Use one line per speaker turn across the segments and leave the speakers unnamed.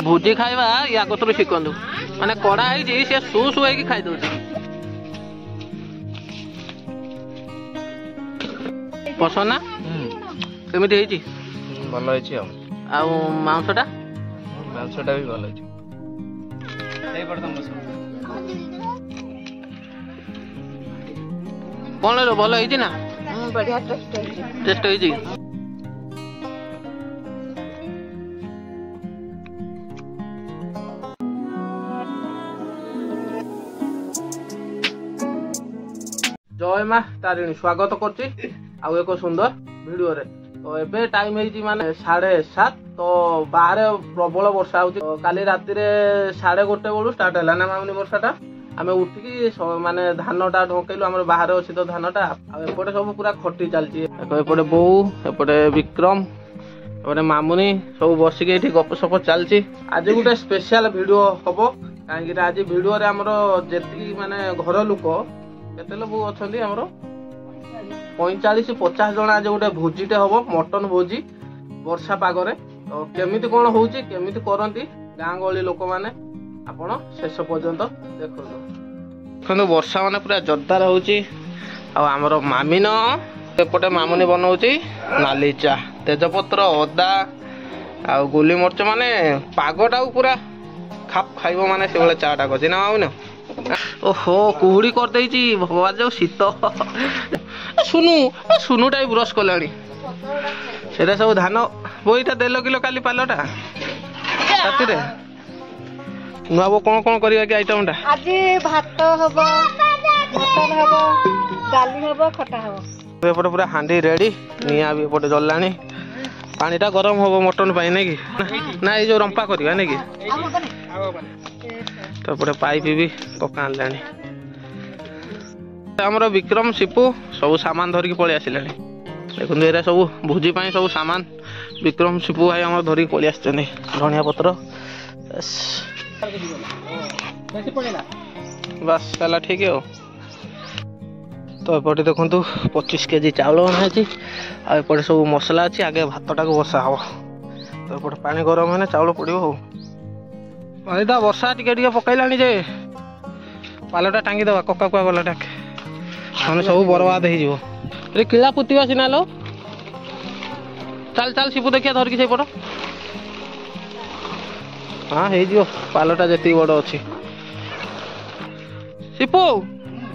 भोजी खाଇବା या कतରୁ ଶିଖନ୍ତୁ ମାନେ କଡା ହେଇଛି ସେ ସୁ ସୁ ହେଇକି ଖାଇ ଦଉଛି ପସନ୍ଦ ନା କେମିତି ହେଇଛି
ଭଲ ହେଇଛି
ଆଉ ମାଂସଟା
ବି ଭଲ ହେଇଛି
କଣ ଭଲ ହେଇଛି ନା
बढ़िया
टेस्ट ହେଇଛି जय माँ तारिणी स्वागत करछि आउ एक सुंदर वीडियो रे तो एबे टाइम हेजी माने 7:30 तो बाहर प्रबल वर्षा होची काली राती रे 1:30 बेलू स्टार्ट हैला ना मामनी वर्षाटा आमे उठिकी माने धानटा ढोकेलु हमर बाहर अछि तो धानटा आ एपटे सब पूरा खटी चलछि एपटे बौ एपटे विक्रम एपटे मामुनी सब बसिके एठी गपसप चलछि आज गुटे स्पेशल वीडियो हबो काहे कि आज वीडियो रे हमर जेति माने घर लोक केते लोक अछंती हमर 45-50 जन आज गोटे भोजीटे हम मटन भोजी वर्षा पागरे तो केमिति कोन होउची केमिति करंती गाँ गली लोक माने आपण शेष पर्यंत देखो वर्षा माने पूरा जोरदार होउची आ हमर मामिन एपटे मामुनी बनाउची नाली चा तेजपत्र अदा आ गोली मरच माने पागटा पूरा खाप खाइबो माने से बेले चाटा करछि ना मामुन ओहो कुहुड़ी कर देइची भगवान जो शीत सुनु टाइप ब्रश कलानी सेटा सब धान बोईटा 1.5 किलो काली पालटा राती रे नुआ वो कौन करिया कि आइटमटा
आज भात हबो मटन हबो दाली हबो खटा हबो
एपटे पूरा हांडी रेडी निया भी एपटे जल्लानी पानीटा गरम हबो मटन पाई नै कि ना ए जो रंपा करिया नै कि तो एपटे पाइप भी पका आनलानी हमर विक्रम सिपू सब सामान धरिक पळि आसिलानी देखु एरा सब भोजी पाई सब सामान विक्रम सिपू भाई हमर धरिक पळि आछनी धनिया पत्र बस चला ठीक है तो एपटे देखु 25 केजी चाउल बना आ एपटे सब मसला अच्छी आगे भातटा को बसा हम तो एपटे पानी गरम है चाउल पड़ो पानीदा वर्षा टिके पकईलानी जे पालटा टांगी दवा कका कुआ गलाटा हम सब बर्बाद हो किला पुतिवा सीना लो चल चल शिपू देखिया धरिकी से पट हाँ हो पालटा जी बड़ अच्छी शिपू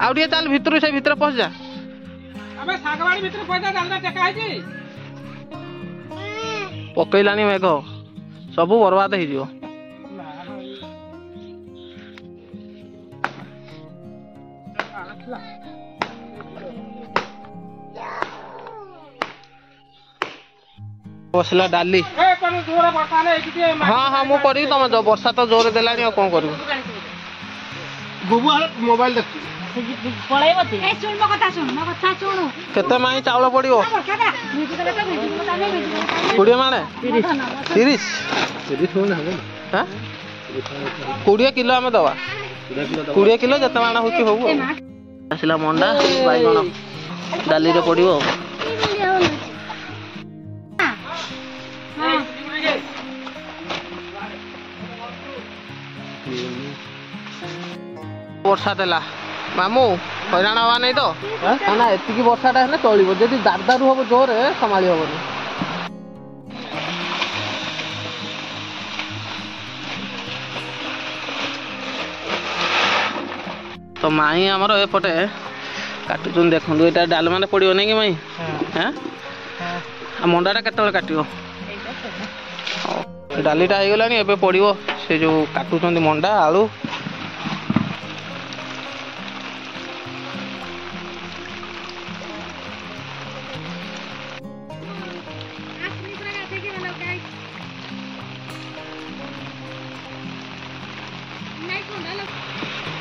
आउ टे चल भितर से भितर पस जा पकईलानी मेघ सब बर्बाद हो बसला डाली हाँ हाँ मु करी तुम वर्षा तो जोर देलानी आ कौन करू मोबाइल देख केते माई चाउल पड़ो 20 माणे 30 20 किलो आम दवा 20 किलो जत माणा हो आसला मंडा बैगण डाली रे पड़ो वर्षा देला मामू हैराण हवा नहीं तो ना एति वर्षाटा है चलो जब दारदारू हम जोर संभाली हेनी तो माई आमर एपटे काटुन देखु ये डालमा पड़ो नहीं कि माई हाँ मंडाटा केत काटो डालीटा हो गलानी एबे पड़ो से जो काटुन मंडा आलू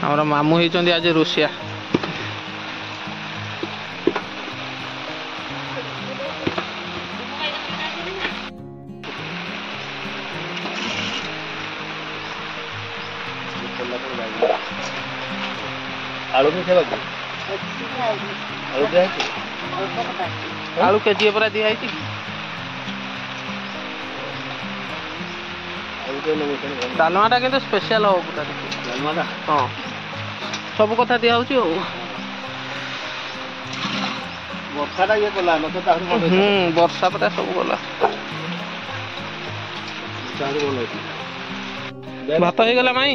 हमारा मामू होती आज रोसिया
आलू नहीं खावा आलू दिया है
आलू केजी पूरा दिया है
आलू के नहीं खाने
डालमाटा किंतु स्पेशल हो पूरा
डालमाटा
हाँ सब कथा दिया होची हो
वर्षाटा ये कला न तो ताहरी मन
वर्षा पता सब गला
ताहरी मन होती
भात हो गला माई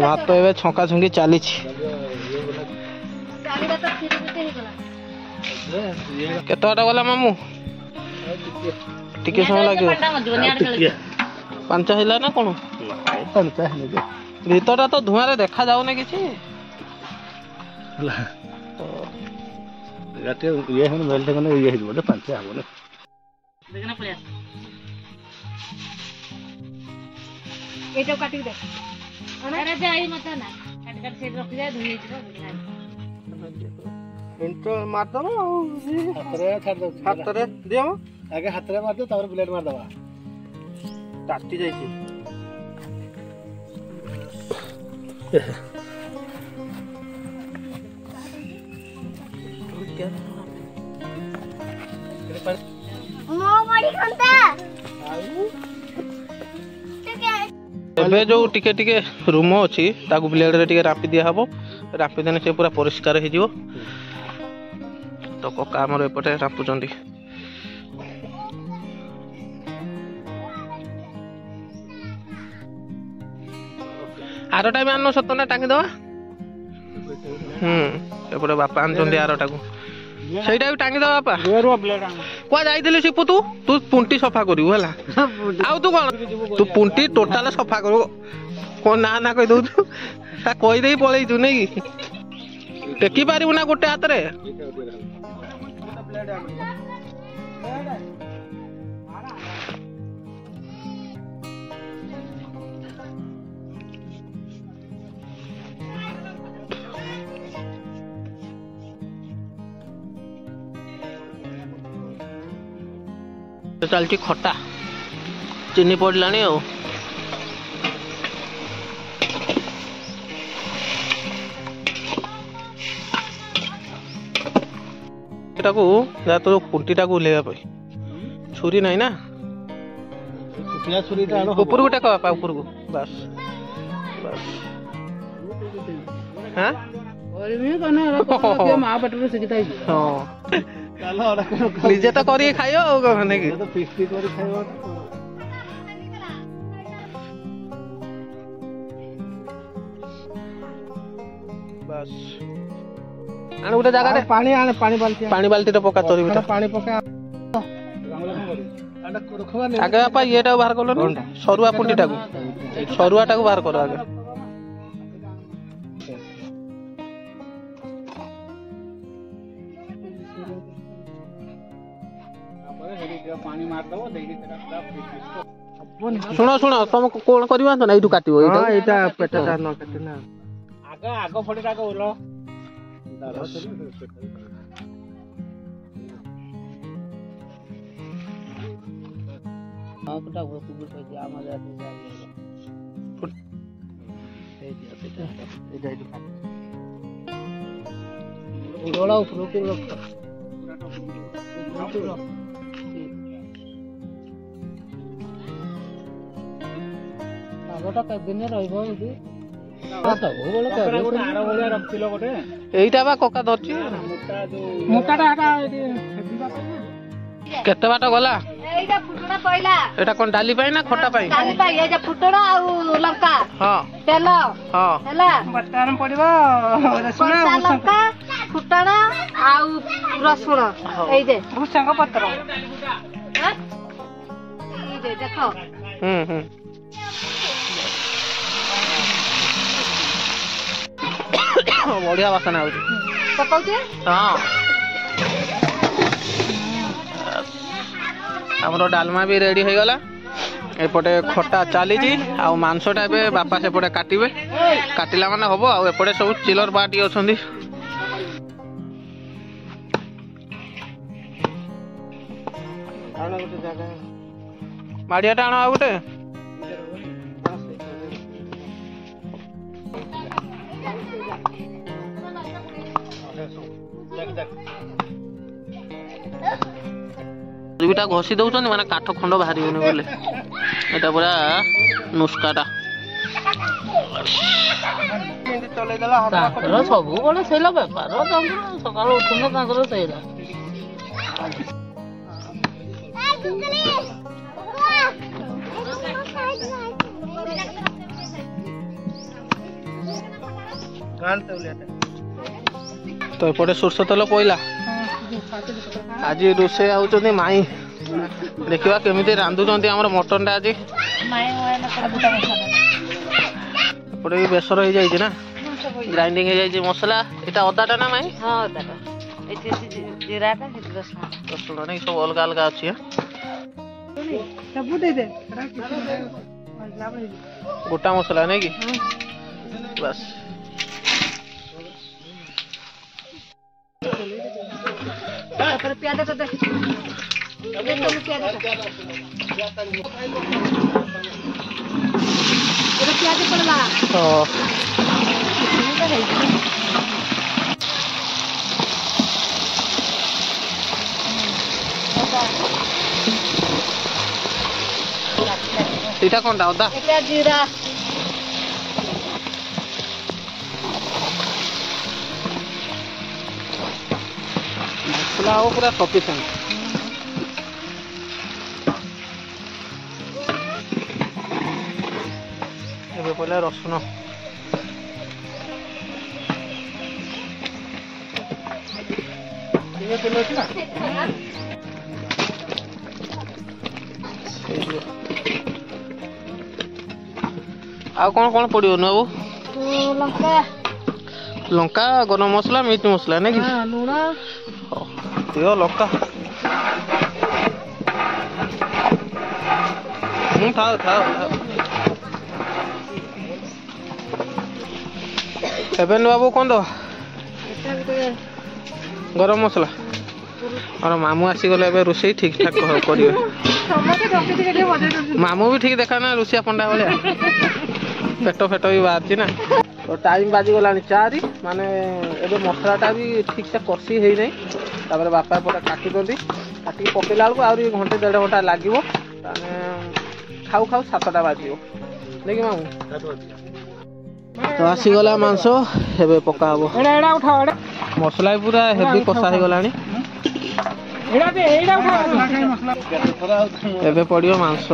भात तो एबे छका छुंगी चली केतटा गला मामू टिके समय लगे 5 हिला ना कोन भीतरटा तो धुआं रे देखा जाउने किछि
राते ये हम मेल ते कोने ये हिबो 5 आबो ने
देखना पड़े एटा काटी दे अरे जाई मत ना काट काट से रख दे धुई दिबो
इंटर मार दबो
हातरे छाड़ दो
हातरे दियो
आगे हातरे मार दो तापर ब्लेड मार दबा
टाटी जाइछि
मो बड़ी खंता
एबे जो टिके टिके रूम अछि ताकू ब्लेड रे टिके रापी दिया हबो रापी देने से पूरा परिष्कार हे जिवो तो कका हमर एपटे रापुचंदी आरो टाइम आनो सतना टांगी दवा एपटे बापा आनचंदी आरो टाकू ସେଇଟା ବି ଟାଙ୍ଗି ଦବା ବାପା କୁଆ ଯାଇଥିଲି ସିପୁ ତୁ ତୁ ପୁଣ୍ଟି ସଫା କରିବୁ ହେଲା ଆଉ ତୁ କଣ ତୁ ପୁଣ୍ଟି ଟୋଟାଲ ସଫା କରିବୁ କଣ ନା କହି ଦଉଛୁ ତା କହିଦେଇ ପଳେଇଛୁ ନାଇଁ କି ଟେକି ପାରିବୁ ନା ଗୋଟେ ହାତରେ चलती खटा चीनी पड़लानी आ तो कुंटीटा को ओल्हेवा छुरी नहीं ना ऊपर को टेक बापा ऊपर को बस बस हाँ माँ पटरू शिखिता निजे तो करी खाइयो कहने की
तो फिस्टी करी खाइयो
बस आने गोटे जगह रे पानी आने पानी बाल्टी रे पका तोरी बिटा पानी पका आगे बापा येटा बाहर करलो न सरुआ पुंटीटा को सरुआटा को बाहर करो आगे
पानी मार दबो देई
सुनो सुनो तुम कोन करबा तो एठू काटिबो एटा एटा पेटटा न काटे ना
आगा आगो फडीटा को ओलो
आपटा वो कुबुर पे जा मजा आती जा ए जाई उड़ोला ऊपर के लोग आगोटा के दिन रहइबो इदी এইটা বা ককা ধরছি মোটাটা কেতে বাট গলা
এইটা ফুটড়া কইলা
এটা কোন ডালি পাই না খটা পাই
ডালি পাই এই যে ফুটড়া আর লঙ্কা
হ্যাঁ
তেল
হ্যাঁ
হেলা
বটারম পড়িবো
রসুন লঙ্কা ফুটড়া আর রসুন এই যে ভুসঙ্গ পত্র হ্যাঁ এই যে দেখো
হুম बढ़िया बासना होची
पकाउचे
हां हमरो डालमा भी रेडी हो गला एपटे खटा चली जी आ मांसटा एबे बापा से पटे काटिबे काटिला माने हबो आ एपटे सब चिलर बाटी अछंदी आना गोटे जगह माडिया टाणो आ गोटे ଦୁଇଟା ଘଷି ଦଉଛନ୍ତି ମାନେ କାଠ ଖଣ୍ଡ ବାହାରିବନି ବୋଲେ ଏଇଟା ପୁରା ନୁସ୍କାଟା ତାଙ୍କର ସବୁବେଳେ ସେଇଲା ବେପାର ତାଙ୍କର ସକାଳୁ ଉଠୁନ ତାଙ୍କର ସେଇଲା तो एपटे सोरष तेल पईला आज रोषे आउचंदी माई देखिबा केमिति रांधुचंदी हमर मटन टा आज एपटे बेसर हो जाई ना ग्राइंडिंग हो जाई मसला एटा अदाटा ना माई हां अदाटा एते जीराटा रसुण नहीं सब अलग अलग अछि सब दे दे गोटा मसला नहीं कि बस पर प्याज तो दे अबे तो प्याज ये प्याज पड़ला तो इटा कोनटा होता एटा जीरा मसला हो पूरा सफिशिएंट एबे पहले रसुन ये तेल अछि ना आ कौन पड़ियो न बाबू लंका लंका गरम मसला मीट मसला नहीं कि लूण दियो लंका थाओ थाओ एबेन बाबू कौन दो गरम मसला और मामू आसी गले एबे रोषे ठीक ठाक करिवे मामू भी ठीक देखा ना रुसिया पंडा भाया पेट फेट भी बाहर ना तो टाइम बाजी गला 4 माने एबे मसलाटा भी ठीक से कषी है नहीं तापर बापा पूरा काटी दंती काटी पकेला बेलू आउरी घंटे 1.5 घंटा लागिवो ताने खाऊ खाऊ 7टा बाजियो देखि मामू तो आसी गला मांस एबे पका हबो एडा एडा उठाओ एडा मसला पूरा हेवी कषा हो गलानी एडा दे एडा उठाओ एबे पड़ियो मांस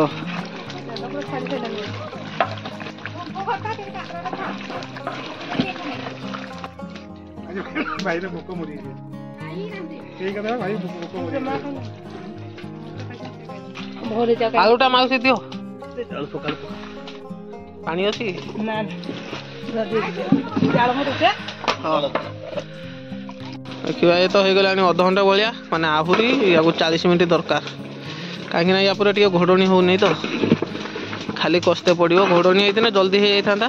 भाई रे भूख मरी ठीक है भाई भूख मरी भोरे जाके आलूटा माउसी दियो आलू पका पानी अछि ना जाल मत से हां देखिबा ये तो हो गलानी आधा घंटा बलिया माने आहुरी या 40 मिनिट दरकार काहे ना या पूरा टिके घोडणी हो नहीं तो खाली कष्टे पड़ियो घोडणी आइतने जल्दी हे जाइथांता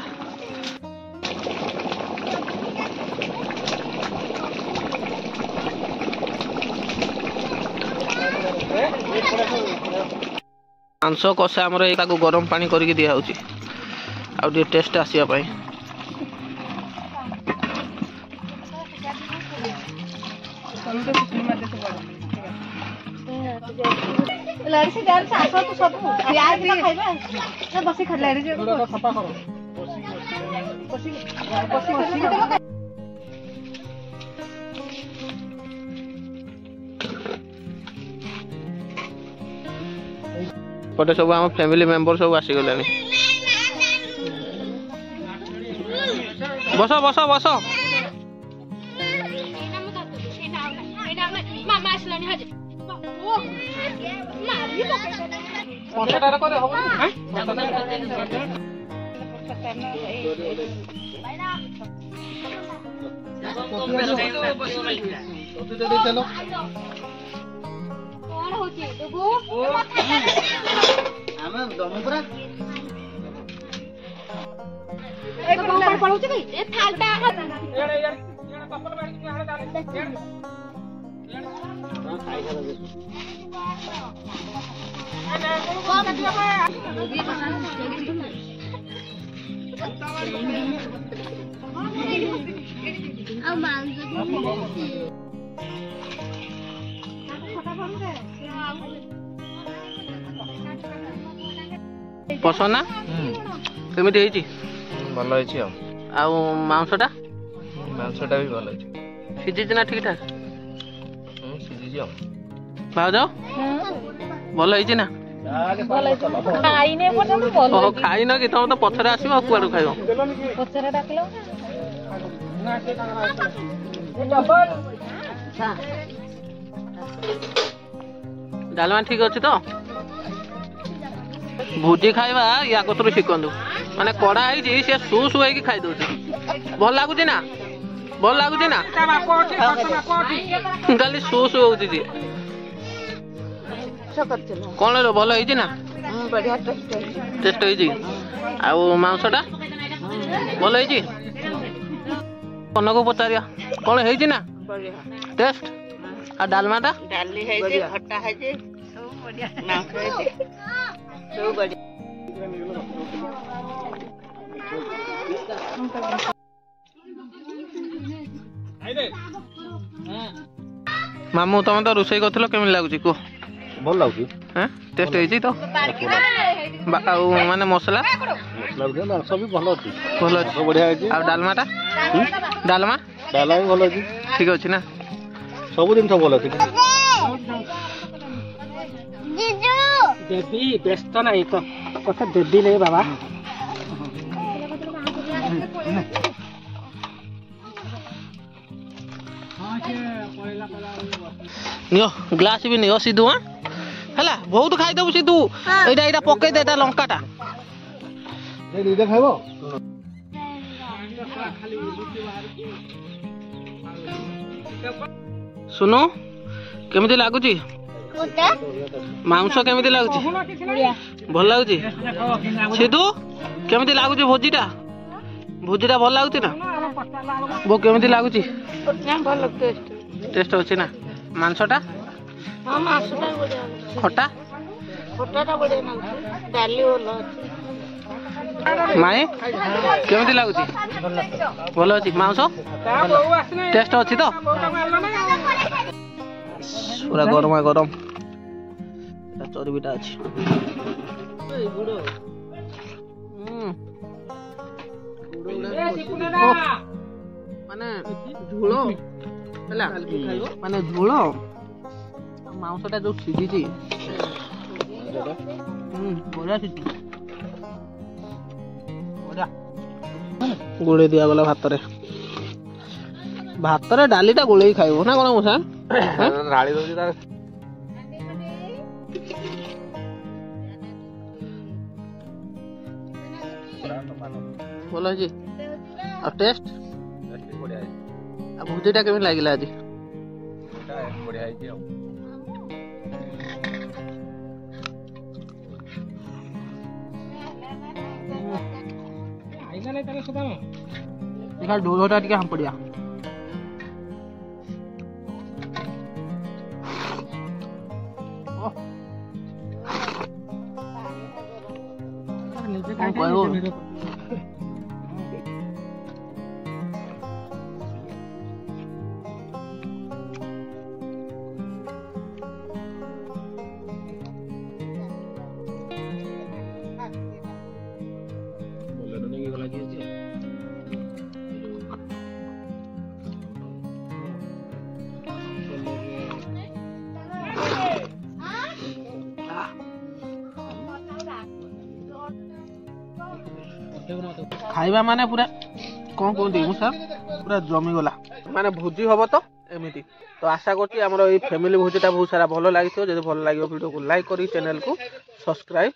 मांस कषा आमर गरम पानी करके दिया होची आ टेस्ट आसिया पाई
लड़सी देर से आसो तो सब प्याज ना खाइबा ना बसी खा लड़ी जे
सफा करो
बसी
पटे सब आम फैमिली मेंबर सब आसी गलानी बस बस बस
मामा आसलानी हज ओ मारी
पंचटारे करे हो हैं चलो कौन होची दुगु आमे दमपुरा ए कोन पळुची की ए थालटा एडे कपल बाड़ी की हाडे डाले ପସନ୍ଦ ନା କେମିତି ହେଇଛି
ଭଲ ହେଇଛି
ଆଉ ମାଂସଟା
ମାଂସଟା ବି ଭଲ ହେଇଛି
ସିଝିଛି ନା ଠିକ ଠାକ
ସିଝିଛି
ଭାଉଜ ଭଲ ହେଇଛି ନା
ଖାଇନି ପର୍ଯ୍ୟନ୍ତ ଭଲ
ଓହୋ ଖାଇନ କି ତମେ ତ ପଛରେ ଆସିବ ଆଉ କୁଆଡୁ ଖାଇବ
ପଛରେ ଡାକିଲ
ଡାଲମା ଠିକ ଅଛି ତ ଭୋଜି ଖାଇବା ୟା କତରୁ ଶିଖନ୍ତୁ ମାନେ କଡା ହେଇଛି ସେ ସୁ ସୁ ହେଇକି ଖାଇ ଦଉଛି ଭଲ ଲାଗୁଛି ନା ଖାଲି ସୁ ସୁ ହଉଛି ସିଏ କଣ ଭଲ ହେଇଛି ନା ଟେଷ୍ଟ ହେଇଛି ଆଉ ମାଂସଟା ଭଲ ହେଇଛି କନକୁ ପଚାରିବା କଣ ହେଇଛି ନା ଟେଷ୍ଟ ଆଉ ଡାଲମାଟା
ଡାଲି ହେଇଛି ଖଟା ହେଇଛି ସବୁ ବଢିଆ ମାଂସ ହେଇଛି ସବୁ ବଢିଆ
ମାମୁଁ ତମେ ତ ରୋଷେଇ କରିଥିଲ କେମିତି ଲାଗୁଛି କୁହ
ଭଲ ଲାଗୁଛି
ଟେଷ୍ଟ ହେଇଛି ତ ଆଉ ମାନେ ମସଲା
ମାଂସ ବି ଭଲ ଅଛି
ଭଲ ଅଛି
ବଢିଆ ହେଇଛି
ଆଉ ଡାଲମାଟା ଡାଲମା
ଡାଲା ବି ଭଲ ଅଛି
ଠିକ ଅଛି ନା
ସବୁ ଜିନିଷ ଭଲ ଅଛି ଦେବୀ ବ୍ୟସ୍ତ ନାହିଁ ତ କଥା ଦେବୀ ନାହିଁ ବାବା
ନିଅ ଗ୍ଲାସ ବି ନିଅ ସିଧୁ ହେଲା ବହୁତ ଖାଇଦବୁ ସିଧୁ ଏଇଟା ପକେଇ ଦେ ଏଇଟା ଲଙ୍କାଟା
ନିଜେ ଖାଇବ
ଶୁଣୁ କେମିତି ଲାଗୁଛି ମାଂସ କେମିତି ଲାଗୁଛି ଭଲ ଲାଗୁଛି ସିଧୁ କେମିତି ଲାଗୁଛି ଭୋଜିଟା ଭଲ ଲାଗୁଛି ନା ବୋଉ କେମିତି ଲାଗୁଛି
ଭଲ
ଟେଷ୍ଟ ଅଛି ନା ମାଂସଟା ଖଟା
ଖଟାଟା ବଢିଆ ମାଂସ ଡାଲି ଭଲ ଅଛି
ମାଇଁ କେମିତି ଲାଗୁଛି ଭଲ ଅଛି ମାଂସ ଟେଷ୍ଟ ଅଛି ତ ପୁରା ଗରମା ଗରମ ଚର୍ବିଟା ଅଛି ମାନେ ଝୋଳ ହେଲା ମାନେ ଝୋଳ ମାଂସଟା ଯୋଉ ସିଝିଛି ବଢିଆ ସିଝିଛି ଗୋଳେଇ ଦିଆଗଲା ଭାତରେ ଡାଲିଟା ଗୋଳେଇ ଖାଇବ ନା କଣ ମୂଷା
ଢାଳି ଦଉଛି ତାର
ଭଲ ହେଇଛି ଆଉ ଟେଷ୍ଟ
ବଢିଆ ହେଇଛି
ଆଉ ଭୋଜିଟା କେମିତି ଲାଗିଲା ଆଜି
ବଢିଆ ହେଇଛି ଆଉ
ଢୋଲଟା ଟିକେ ହାମ୍ପଡିଆ କଣ କହିବ ଖାଇବା ମାନେ ପୁରା କଣ କୁହନ୍ତି ମୂଷା ପୁରା ଜମିଗଲା ମାନେ ଭୋଜି ହବ ତ ଏମିତି ତ ଆଶା କରୁଛି ଆମର ଏଇ ଫ୍ୟାମିଲି ଭୋଜିଟା ବହୁତ ସାରା ଭଲ ଲାଗିଥିବ ଯଦି ଭଲ ଲାଗିବ ଭିଡ଼ିଓକୁ ଲାଇକ୍ କରି ଚ୍ୟାନେଲକୁ ସବସ୍କ୍ରାଇବ୍